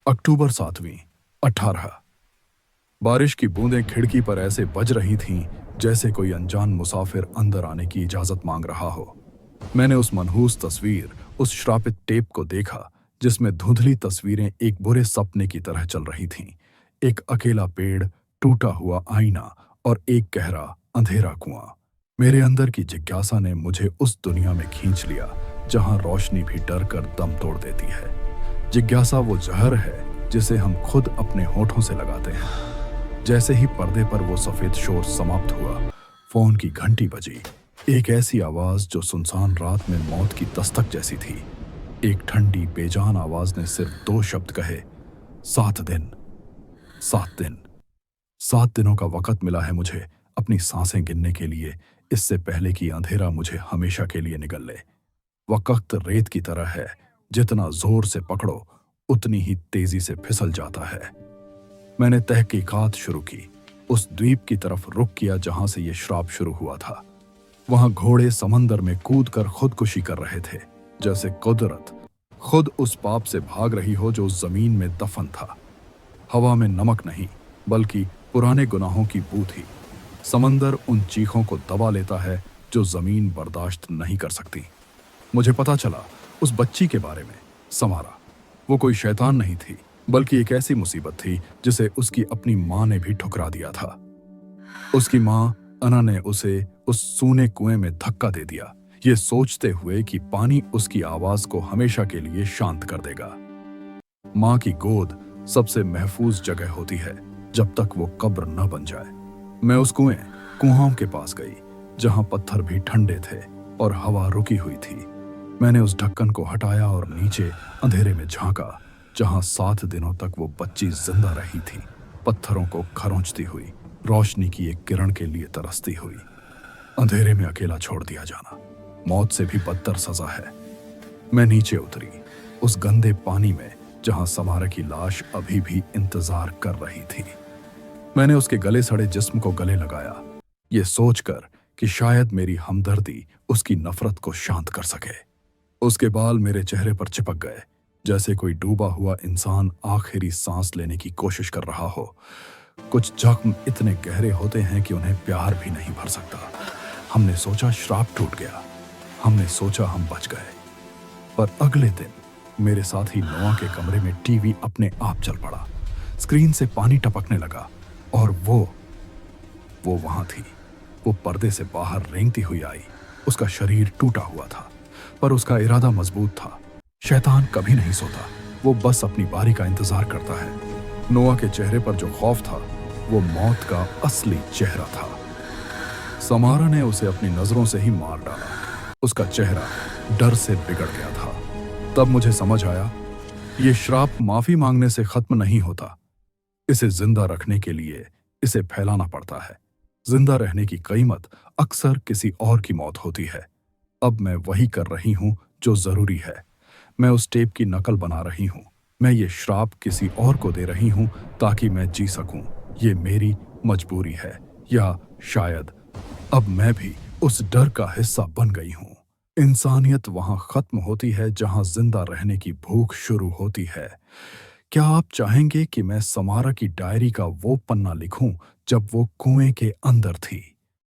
अक्टूबर 7वीं 18। बारिश की बूंदें खिड़की पर ऐसे बज रही थीं जैसे कोई अनजान मुसाफिर अंदर आने की इजाजत मांग रहा हो। मैंने उस मनहूस तस्वीर, उस श्रापित टेप को देखा जिसमें धुंधली तस्वीरें एक बुरे सपने की तरह चल रही थीं। एक अकेला पेड़, टूटा हुआ आईना और एक गहरा अंधेरा कुआं। मेरे अंदर की जिज्ञासा ने मुझे उस दुनिया में खींच लिया जहां रोशनी भी डर कर दम तोड़ देती है। जिज्ञासा वो जहर है जिसे हम खुद अपने होठों से लगाते हैं। जैसे ही पर्दे पर वो सफेद शोर समाप्त हुआ, फोन की घंटी बजी। एक ऐसी आवाज जो सुनसान रात में मौत की दस्तक जैसी थी। एक ठंडी बेजान आवाज ने सिर्फ 2 शब्द कहे, 7 दिन। 7 दिन। 7 दिनों का वक्त मिला है मुझे अपनी सांसें गिनने के लिए, इससे पहले कि अंधेरा मुझे हमेशा के लिए निगल ले। वक्त रेत की तरह है, जितना जोर से पकड़ो उतनी ही तेजी से फिसल जाता है। मैंने तहकीकात शुरू की, उस द्वीप की तरफ रुख किया जहां से यह श्राप शुरू हुआ था। वहां घोड़े समंदर में कूदकर खुदकुशी कर रहे थे, जैसे कुदरत खुद उस पाप से भाग रही हो जो उस जमीन में दफन था। हवा में नमक नहीं, बल्कि पुराने गुनाहों की बू थी। समंदर उन चीखों को दबा लेता है जो जमीन बर्दाश्त नहीं कर सकती। मुझे पता चला उस बच्ची के बारे में, समारा। वो कोई शैतान नहीं थी, बल्कि एक ऐसी मुसीबत थी जिसे उसकी अपनी माँ ने भी ठुकरा दिया था। उसकी माँ अना ने उसे उस सूने कुएं में धक्का दे दिया, ये सोचते हुए कि पानी उसकी आवाज को हमेशा के लिए शांत कर देगा। माँ की गोद सबसे महफूज जगह होती है जब तक वो कब्र न बन जाए। मैं उस कुआं के पास गई, जहां पत्थर भी ठंडे थे और हवा रुकी हुई थी। मैंने उस ढक्कन को हटाया और नीचे अंधेरे में झांका, जहां 7 दिनों तक वो बच्ची जिंदा रही थी, पत्थरों को खरोंचती हुई, रोशनी की एक किरण के लिए तरसती हुई। अंधेरे में अकेला छोड़ दिया जाना मौत से भी बदतर सजा है। मैं नीचे उतरी, उस गंदे पानी में जहां समारा की लाश अभी भी इंतजार कर रही थी। मैंने उसके गले सड़े जिस्म को गले लगाया, ये सोचकर कि शायद मेरी हमदर्दी उसकी नफरत को शांत कर सके। उसके बाल मेरे चेहरे पर चिपक गए, जैसे कोई डूबा हुआ इंसान आखिरी सांस लेने की कोशिश कर रहा हो। कुछ जख्म इतने गहरे होते हैं कि उन्हें प्यार भी नहीं भर सकता। हमने सोचा श्राप टूट गया, हमने सोचा हम बच गए। पर अगले दिन मेरे साथी नोआ के कमरे में टीवी अपने आप चल पड़ा। स्क्रीन से पानी टपकने लगा और वो वहां थी। वो पर्दे से बाहर रेंगती हुई आई। उसका शरीर टूटा हुआ था, पर उसका इरादा मजबूत था। शैतान कभी नहीं सोता, वो बस अपनी बारी का इंतजार करता है। नोआ के चेहरे पर जो खौफ था, वो मौत का असली चेहरा था। समारा ने उसे अपनी नजरों से ही मार डाला। उसका चेहरा डर से बिगड़ गया था। तब मुझे समझ आया, ये श्राप माफी मांगने से खत्म नहीं होता। इसे जिंदा रखने के लिए इसे फैलाना पड़ता है। जिंदा रहने की कीमत अक्सर किसी और की मौत होती है। अब मैं वही कर रही हूं जो जरूरी है। मैं उस टेप की नकल बना रही हूं। मैं ये श्राप किसी और को दे रही हूं ताकि मैं जी सकूं। ये मेरी मजबूरी है, या शायद अब मैं भी उस डर का हिस्सा बन गई हूं। इंसानियत वहां खत्म होती है जहां जिंदा रहने की भूख शुरू होती है। क्या आप चाहेंगे कि मैं समारा की डायरी का वो पन्ना लिखूं जब वो कुएं के अंदर थी?